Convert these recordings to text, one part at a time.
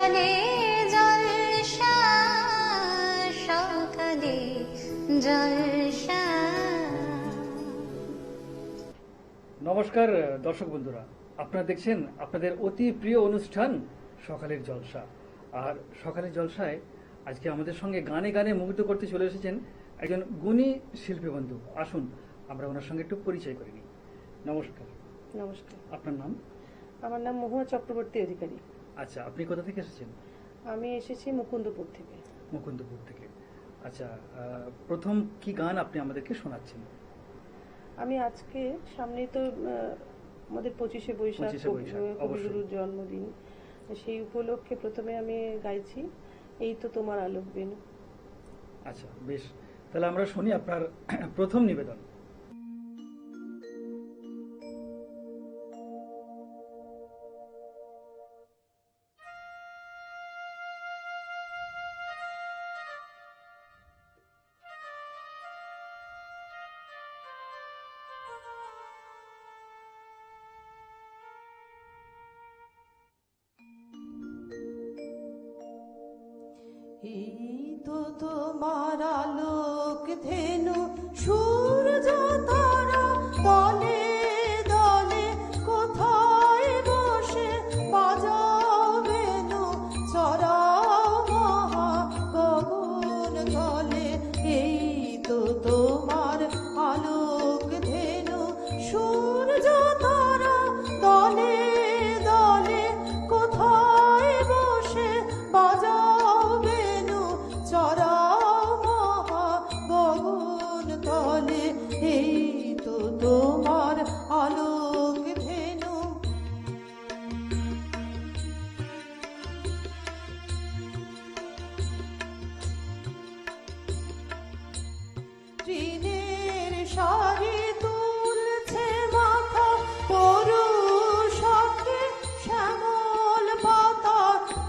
সকালে জলসা, সকালে জলসা। নমস্কার দর্শক বন্ধুরা, আপনারা দেখছেন আপনাদের অতি প্রিয় অনুষ্ঠান সকালের জলসা। আর সকালের জলসায় আজকে আমাদের সঙ্গে গানে গানে মুগ্ধ করতে চলে এসেছেন একজন গুণী শিল্পী বন্ধু। আসুন আমরা ওনার সঙ্গে একটু পরিচয় করে নিই। নমস্কার। নমস্কার, আপনার নাম? আমার নাম মহুয়া চক্রবর্তী অধিকারী। আচ্ছা, আপনি কোথা থেকে এসেছেন? আমি এসেছি মুকুন্দপুর থেকে। মুকুন্দপুর থেকে। আচ্ছা, প্রথম কি গান আপনি আমাদেরকে শোনাচ্ছেন? আমি আজকে সামনেই তো আমাদের 25শে বৈশাখ, কবিগুরুর জন্মদিন, সেই উপলক্ষে প্রথমে আমি গাইছি এই তো তোমার আলোক বেনু। আচ্ছা বেশ, তাহলে আমরা শুনি আপনার প্রথম নিবেদন। এই তো তোমার আলোক ধেনু, সূর্য তারা দলে দলে কোথায় বসে বাজাও বেনু, চড়াও মহা গগন তলে। এই তো তোমার আলোক ধেনু, সূর্য তারা দলে দলে কোথায় বসে বাজাও বেনু, চড়াও মহা গগন তলে। এই তো তোমার আলোক ধেনু। তৃণের সারি তুলছে মাথা, তরু সখে শ্যামল পাতা।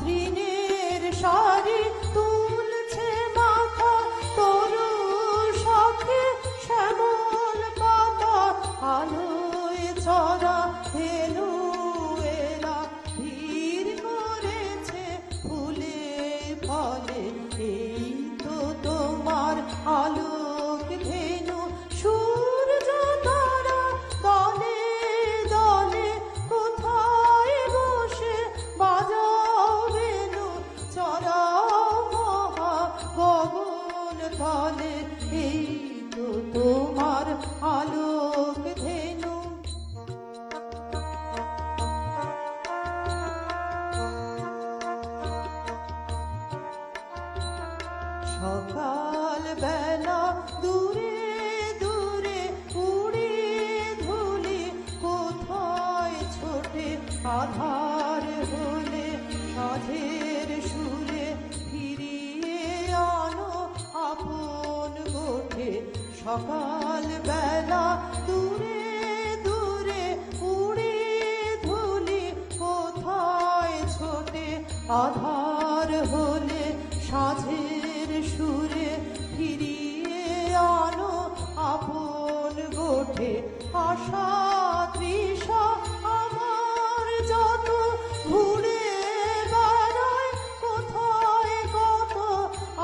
তৃণের সারি তুলছে মাথা, তরু সখে শ্যামল পাতা। আলোয় ছড়া ধেনু এরা ভিড় করেছে ফুলে ফলে। এই তো তোমার আলোক ধেনু, সূর্য তারা দলে দলে কোথায় বসে বাজাও বেনু, চড়াও মহা গগন তলে। এই তো তোমার আলোক ধেনু। সকাল বেলা দূরে দূরে উড়ে ধুলি কোথায় ছোটে আধার হলে সাধের সুরে ফিরিয়ে আনো আপন গোঠে। সকাল বেলা দূরে দূরে উড়ে ধুলি কোথায় ছোটে আধার হলে সাঝের সুরে ফিরিয়ে আনো আপন গোঠে। আশা তৃষা আমার যত ঘুরে বেড়ায় কোথায় কত।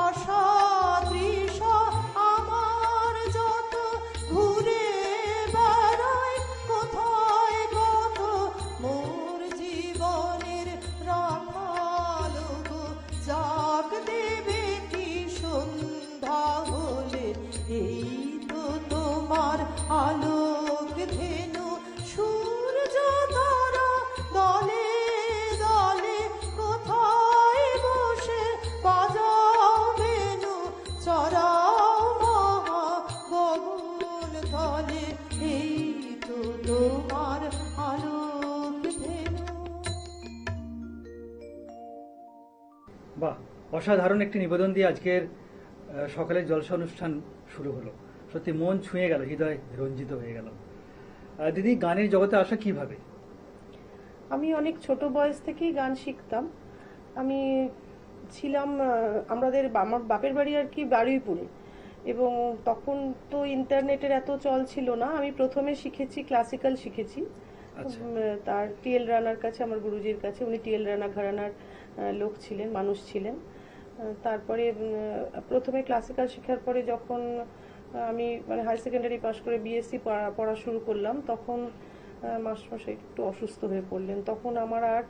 আশা তৃষা আমার যত ঘুরে বেড়ায় কোথায় কত। মোর জীবনের রাখাল গো, জাগ দেবে কি সন্ধ্যা হলে। এই তো তোমার আলোক ধেনু, সূর্য তারা দলে দলে কোথায় বসে বাজাও বেনু, চড়াও মহা গগন তলে। এই তো তোমার আলোক ধেনু। বাহ, অসাধারণ একটি নিবেদন দিয়ে আজকের সকালের জলসা অনুষ্ঠান শুরু হলো। সত্যি মন ছুঁয়ে গেল, হৃদয় রঞ্জিত হয়ে গেল। দিদি, গানের জগতে আসা কিভাবে? আমি অনেক ছোট বয়স থেকেই গান শিখতাম। আমি ছিলাম আমার বাপের বাড়ি আর কি বারুইপুরে, এবং তখন তো ইন্টারনেটের এত চল ছিল না। আমি প্রথমে শিখেছি ক্লাসিক্যাল শিখেছি, তার টিএল রানার কাছে, আমার গুরুজির কাছে। উনি টিএল রানা ঘরানার লোক ছিলেন, মানুষ ছিলেন। তারপরে প্রথমে ক্লাসিক্যাল শেখার পরে যখন আমি মানে হাই সেকেন্ডারি পাশ করে বিএসসি পড়া শুরু করলাম, তখন মাস্টারমশাই একটু অসুস্থ হয়ে পড়লেন। তখন আমার আর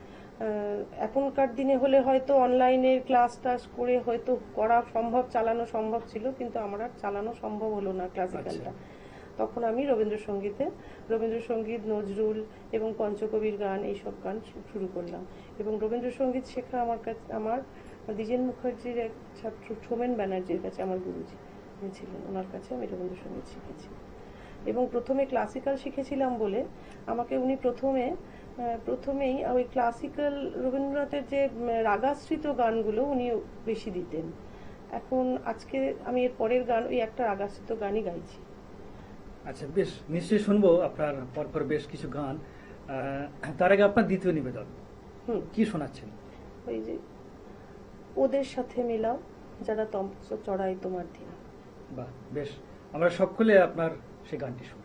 এখনকার দিনে হলে হয়তো অনলাইনের ক্লাস টাস করে হয়তো করা সম্ভব, চালানো সম্ভব ছিল, কিন্তু আমার আর চালানো সম্ভব হলো না ক্লাসিক্যালটা। তখন আমি রবীন্দ্রসঙ্গীত, নজরুল এবং পঞ্চকবির গান, এইসব গান শুরু করলাম। এবং রবীন্দ্রসঙ্গীত শেখা আমার দ্বিজেন মুখার্জির এক ছাত্র সোমেন ব্যানার্জির কাছে আমার গুরুজি ছিলেন, ওনার কাছে আমি রবীন্দ্রসঙ্গীত শিখেছি। এবং প্রথমে ক্লাসিক্যাল শিখেছিলাম বলে আমাকে উনি প্রথমেই ওই ক্লাসিক্যাল রবীন্দ্রনাথের যে রাগাশ্রিত গানগুলো উনি বেশি দিতেন। এখন আজকে আমি এর পরের গান ওই একটা রাগাশ্রিত গানই গাইছি। আচ্ছা, বেশ, নিশ্চয়ই শুনবো আপনার পরপর বেশ কিছু গান। তার আগে আপনার দ্বিতীয় নিবেদন কি শোনাচ্ছেন? ওই যে ওদের সাথে মেলাও যারা তমসা চড়াই তোমার দিন। বাহ, বেশ, আমরা সকলে আপনার সেই গানটি শুনি।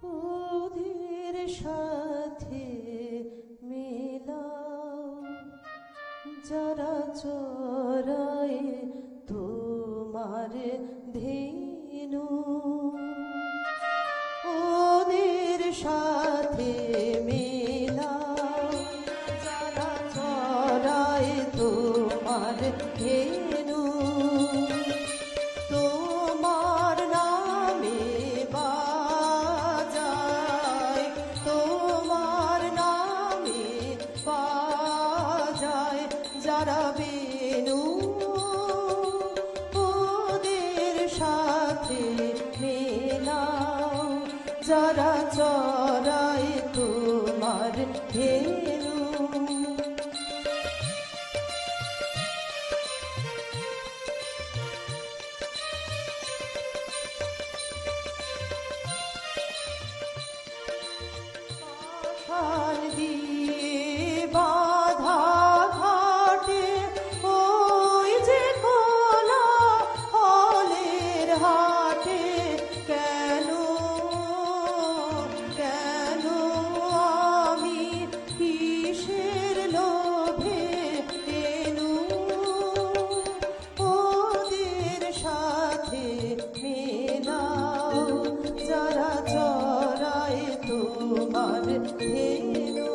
ওদের সাথে মেলাও যারা চড়ায় তোমার ধেনু, ওদের সাথে মেলাও যারা চড়ায় তোমার ধেনু, তোমার নামে বাজায়, তোমার নামে বাজায় যারা বেনু, ওদের সাথে মেলাও যারা চড়ায় তোমার ধেনু। পাষাণ দিয়ে বাঁধা ঘাটে ওই যে কোলাহলের হাটে, কেন কেন আমি কিসের লোভে এলু, ওদের সাথে মেলাও যারা চড়ায় তোমার ধেনু।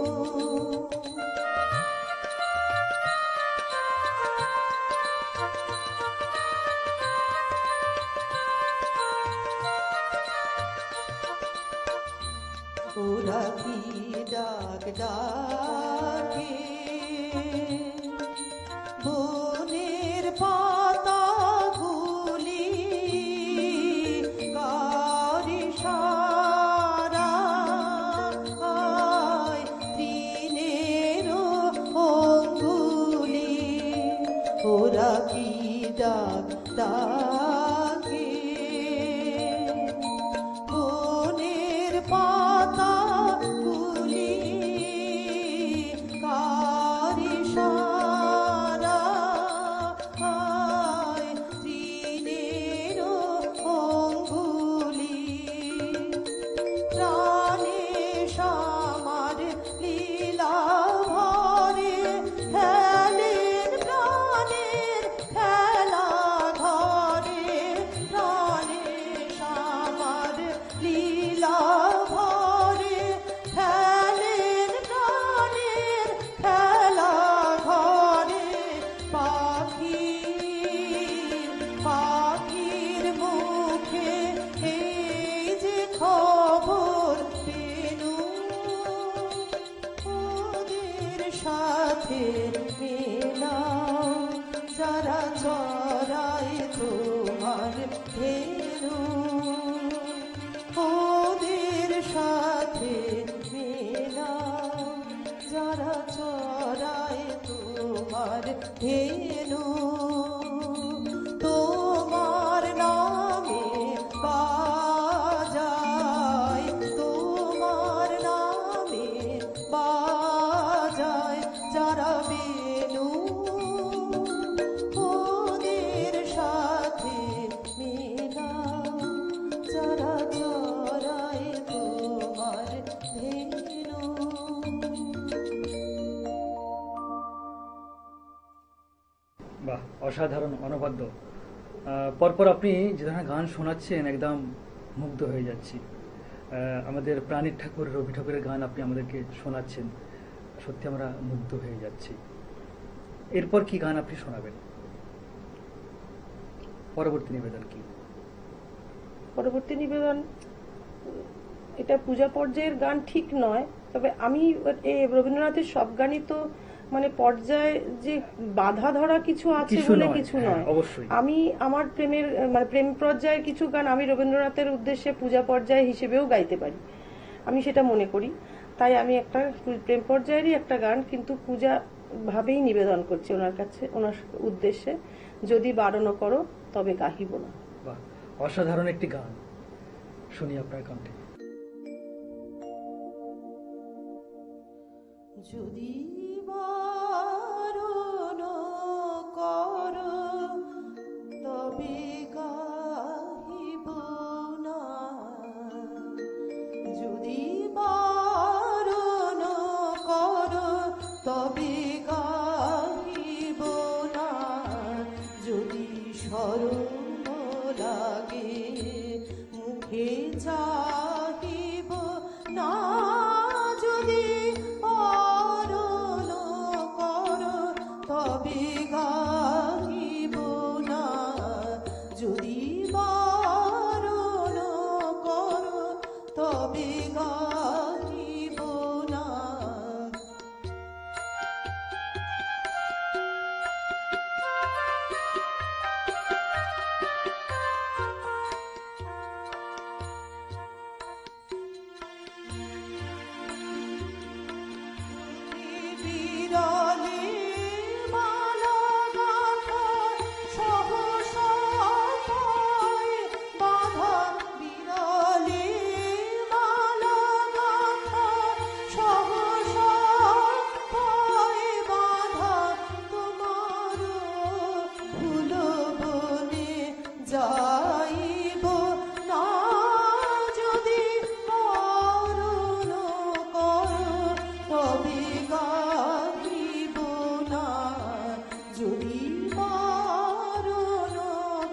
ওরা কি ডাক ডাকে বনের পাতাগুলি, কারি সারায় তৃণের অঙ্গুলি, ওরা কি ডাক ডাকে বনের পাতাগুলি, কারি সারায় তৃণের অঙ্গুলি, প্রাণে সামার লীলা ভরে খেলেন প্রাণের খেলা ঘরে, প্রাণে সামার লীলা ভরে খেলেন প্রাণের খেলা ঘরে, পাখির মুখে এই যে খবর পেনু, ওদের সাথে মেলাও যারা চড়ায় তোমার ধেনু, ওদের সাথে মেলাও যারা চড়ায় তোমার ধেনু, তোমার নামে বাজায়, বাহ, অসাধারণ, অনবদ্য। পরপর আপনি যে ধরনের গান শোনাচ্ছেন একদম মুগ্ধ হয়ে যাচ্ছি। আমাদের প্রাণীর ঠাকুর রবি ঠাকুরের গান আপনি আমাদেরকে শোনাচ্ছেন, সত্যি আমরা মুগ্ধ হয়ে যাচ্ছি। এরপর কি গান আপনি শোনাবেন? পরবর্তী নিবেদন কি? পরবর্তী নিবেদন, এটা পূজা পর্যায়ের গান ঠিক নয়, তবে আমি রবীন্দ্রনাথের সব গানই তো মানে পর্যায়ে যে বাধা ধরা কিছু আছে কিছু বলে নয়, কিছু হ্যাঁ, নয়। অবশ্যই। আমি আমার প্রেমের মানে প্রেম পর্যায়ের কিছু গান আমি রবীন্দ্রনাথের উদ্দেশ্যে পূজা পর্যায় হিসেবেও গাইতে পারি, আমি সেটা মনে করি। তাই আমি একটা প্রেম পর্যায়েরই একটা গান কিন্তু পূজা ভাবেই নিবেদন করছি ওনার কাছে, ওনার উদ্দেশ্যে, যদি বারণ করো তবে গাহিব না। বাহ, অসাধারণ একটি গান, শুনি আপনার কণ্ঠে। যদি বারণ করো তবে গাহিব না, যদি বারণ করো তবে গাহিব না, যদি শরণ লাগে মুখে চাহিব না, যদি বারণ করো তবে গাহিব না, যদি বারণ করো তবে গাহিব না। বিরলে মালা গাথা সহসা পায়ে বাঁধা, বিরলে মালা গাথা সহসা পায়ে বাঁধা, তোমার ফুল বনে যাইব না, যদি বারণ করো তবে গাহিব না, যদি বারণ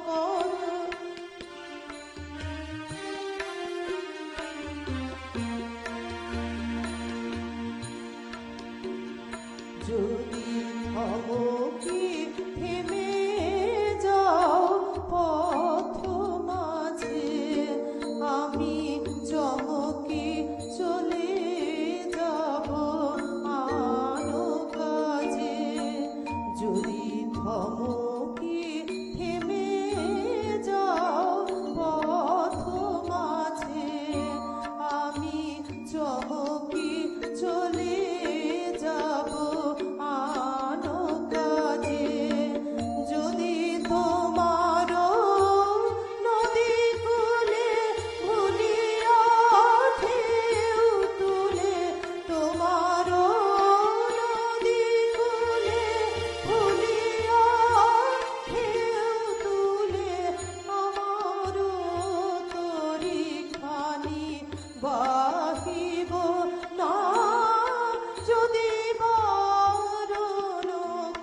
করো। যদি থমকে থেমে যাও পথ মাঝে, আমি চমকে চলে যাব আনো কাজে, যদি থমকে থেমে যাও পথ মাঝে, আমি চমকে চলে যাব আনো কাজে, যদি তোমারও নদী কূলে ভুলিয়া ঢেউ তুলে, তোমারও নদী কূলে ভুলিয়া ঢেউ তুলে, আমারও তরি খানি বাহিব না, যদি বারণ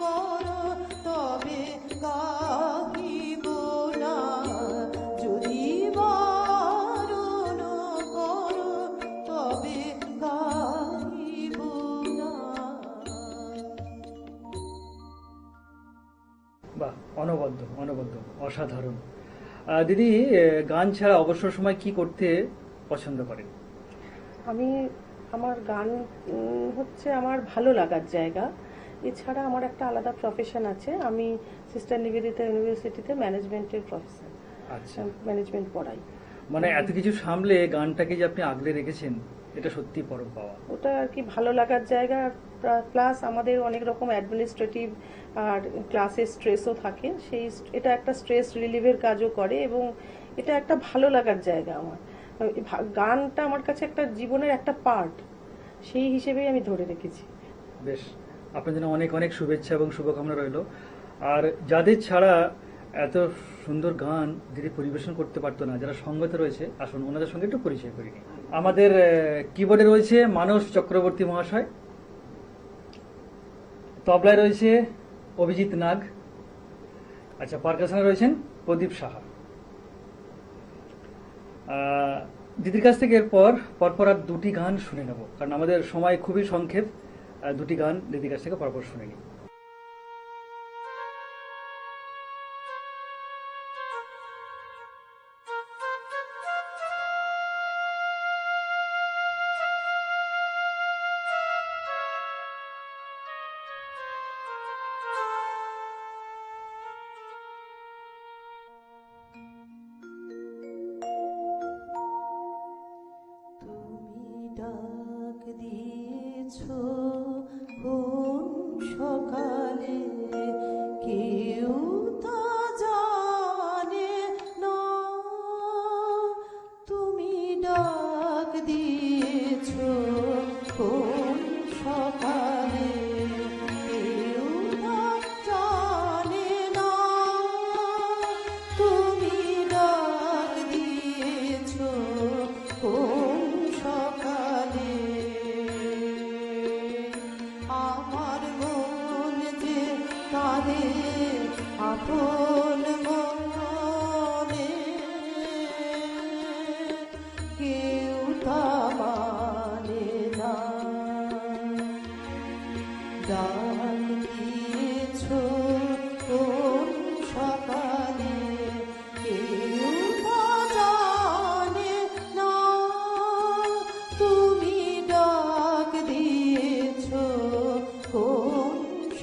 করো তবে গাহিব না, যদি বারণ করো তবে গাহিব না। বাহ, অনবদ্য, অনবদ্য, অসাধারণ। দিদি, গান ছাড়া অবসর সময় কি করতে পছন্দ করেন? আমি আমার গান হচ্ছে আমার ভালো লাগার জায়গা। এছাড়া আমার একটা আলাদা প্রফেশন আছে, আমি সিস্টার নিবেদিতা ইউনিভার্সিটিতে ম্যানেজমেন্টের প্রফেসর, আচ্ছা, ম্যানেজমেন্ট পড়াই। মানে এত কিছু সামলে গানটাকে যে আপনি আগলে রেখেছেন, এটা সত্যি পরম পাওয়া। ওটা আর কি ভালো লাগার জায়গা, প্লাস আমাদের অনেক রকম অ্যাডমিনিস্ট্রেটিভ আর ক্লাসের স্ট্রেসও থাকে, এটা একটা স্ট্রেস রিলিভের কাজও করে, এবং এটা একটা ভালো লাগার জায়গা আমার। গানটা আমার কাছে একটা জীবনের একটা পার্ট, সেই হিসেবেই আমি ধরে রেখেছি। বেশ, আপনার জন্য অনেক অনেক শুভেচ্ছা এবং শুভকামনা রইল। আর যাদের ছাড়া এত সুন্দর গান দিদি পরিবেশন করতে পারতো না, যারা সঙ্গতে রয়েছে, আসুন ওনাদের সঙ্গে একটু পরিচয় করি। আমাদের কিবোর্ডে রয়েছে মানস চক্রবর্তী মহাশয়, তবলায় রয়েছে অভিজিৎ নাগ, আচ্ছা, পারকাশনে রয়েছেন প্রদীপ সাহা। দিদির কাছ থেকে এরপর পরপর আর দুটি গান শুনে নেব, কারণ আমাদের সময় খুবই সংক্ষেপ। দুটি গান দিদির কাছ থেকে পরপর শুনে নিই। তুমি ডাক দিয়েছো কোন সকালে, কেউ তা জানে না। তুমি ডাক দিয়েছো কোন সকালে, কেউ তা জানে না। তুমি ডাক দিয়েছো কোন সকালে, আমার মন যে কাঁদে আপন মনে, কেউ তা মানে না। ডাক দিয়েছো কোন সকালে, কেউ তা জানে না। তুমি ডাক দিয়েছো কোন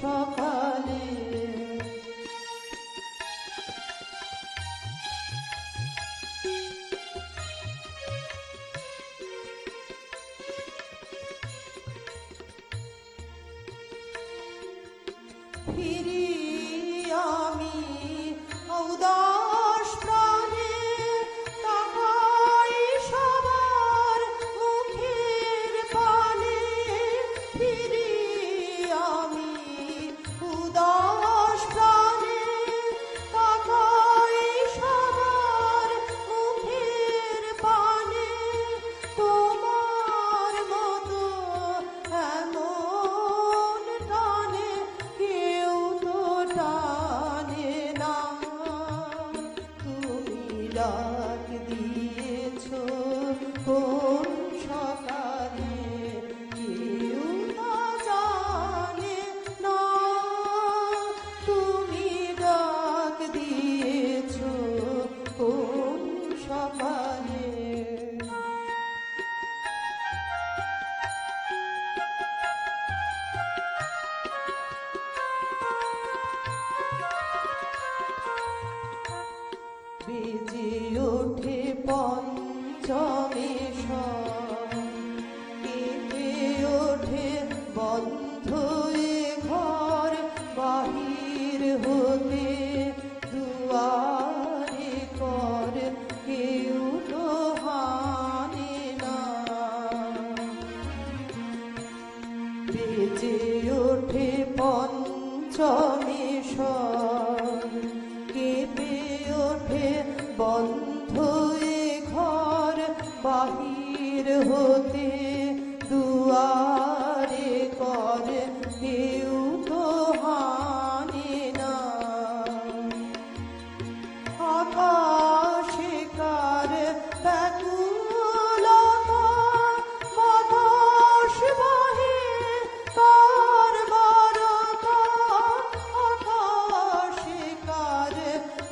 সকালে। ফিরি আমি উদাস প্রাণে, তাকাই সবার মুখের পানে। ফিরি আমি উদাস প্রাণে, তাকাই সবার মুখের পানে। তোমার মতো এমন টানে কেউ তো টানে না। তুমি ডাক দিয়েছো কোন সকালে, কেউ তা জানে না। তুমি ডাক দিয়েছো কোন সকালে। বেজে ওঠে পঞ্চমে কেঁপে ওঠে বন্ধ এ ঘর, বাহির হতে দুয়ারে কর কেউ তো হানে না। বেজে ওঠে পঞ্চমে কেঁপে ওঠে বন্ধ এ ঘর, বাহির হতে দুয়ারে কর কেউ তো হানে না। আকাশে কার ব্যাকুলতা, বাতাস বহে কার বারতা। আকাশে কার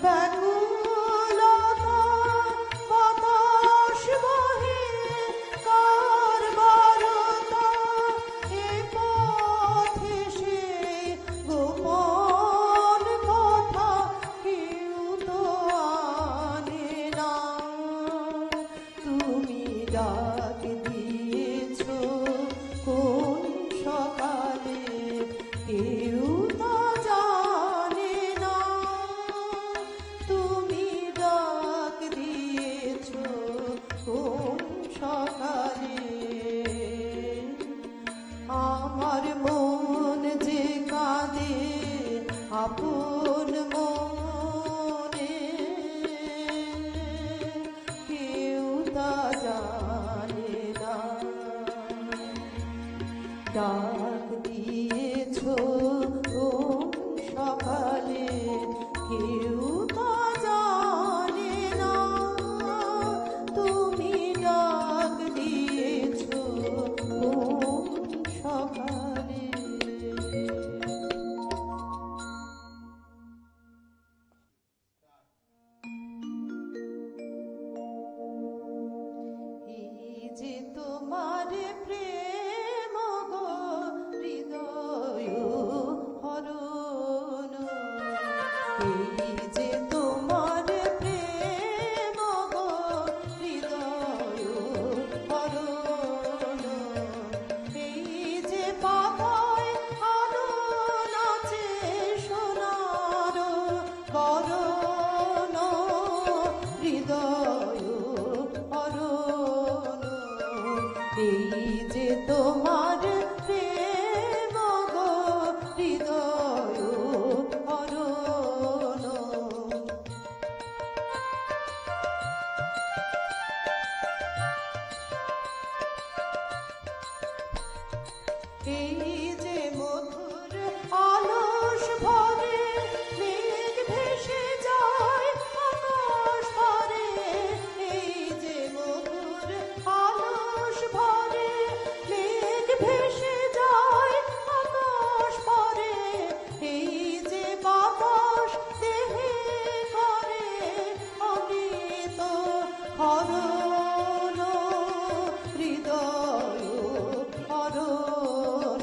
ব্যাকুলতা, বাতাস বহে কার বারতা। এ পথে সেই গোপন কথা কেউ তো আনে না। তুমি ডাক দিয়েছো কোন সকালে, কেউ তা জানে না। তুমি ডাক দিয়েছো কোন সকালে। আমার মন যে কাঁদে আপন মনে, কেউ তা জানে না। ডাক দিয়েছো কোন সকালে, কেউ এই যে তোমার প্রেম গো হৃদয় হরণ। এই যে মধুর আলস ভরে মেঘ ভেসে যায় আকাশ ভরে, এই যে মধুর আলস ভরে মেঘ ভেসে যায় আকাশ ভরে, এই যে বাতাস দেহে করে অমৃত হরণ হৃদয় হরণ।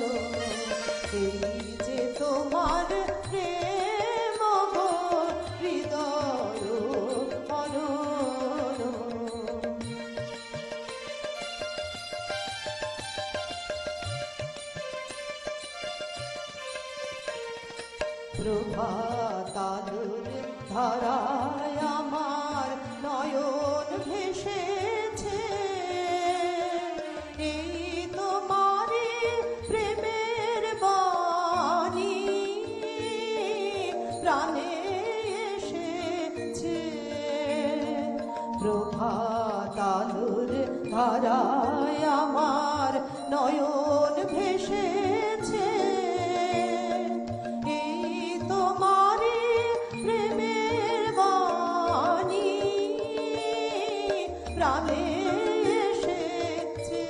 এই যে তোমার প্রেম গো হৃদয় হরণ। প্রভাত আলোর ধারায় আমার নয়ন ভেসেছে, এই তোমারই প্রেমের বাণী প্রাণে এসেছে। প্রভাত আলোর ধারায় আমার নয়ন ভেসেছে, এই তোমারই প্রেমের বাণী প্রাণে এসেছে।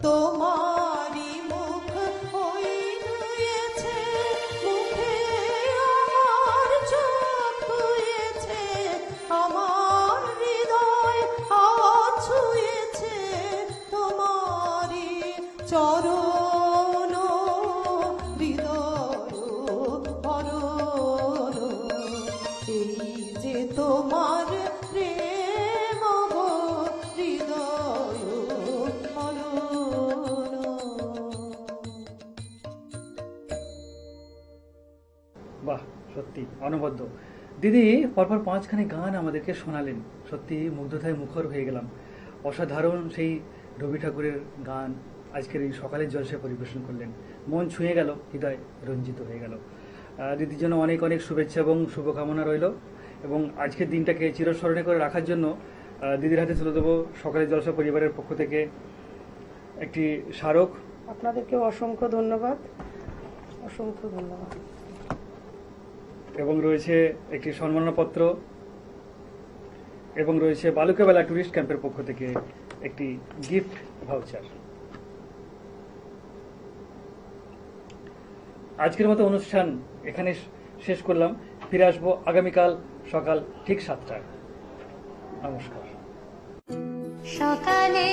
তোমারই মুখ ওই নুয়েছে, মুখে আমার চোখ ধুয়েছে, আমার হৃদয় আজ ছুঁয়েছে তোমারই চরণ হৃদয় হরণ। এই যে তোমার প্রেম গো হৃদয় হরণ। বাহ, সত্যি অনবদ্য। দিদি পরপর 5খানি গান আমাদেরকে শোনালেন, সত্যি মুগ্ধতায় মুখর হয়ে গেলাম। অসাধারণ সেই রবি ঠাকুরের গান আজকের এই সকালের জলসায় পরিবেশন করলেন, মন ছুঁয়ে গেল, হৃদয় রঞ্জিত হয়ে গেল। দিদির জন্য অনেক অনেক শুভেচ্ছা এবং শুভকামনা রইল, এবং আজকের দিনটাকে চিরস্মরণে করে রাখার জন্য দিদির হাতে তুলে দেবো সকালের জলসা পরিবারের পক্ষ থেকে একটি স্মারক। আপনাদেরকেও অসংখ্য ধন্যবাদ, অসংখ্য ধন্যবাদ। এবং রয়েছে একটি সম্মাননাপত্র, এবং রয়েছে বালুকাবেলা টুরিস্ট ক্যাম্পের পক্ষ থেকে একটি গিফট ভাউচার। আজকের মতো অনুষ্ঠান এখানে শেষ করলাম। ফিরে আসবো আগামীকাল সকাল ঠিক 7টায়। নমস্কার। সকালে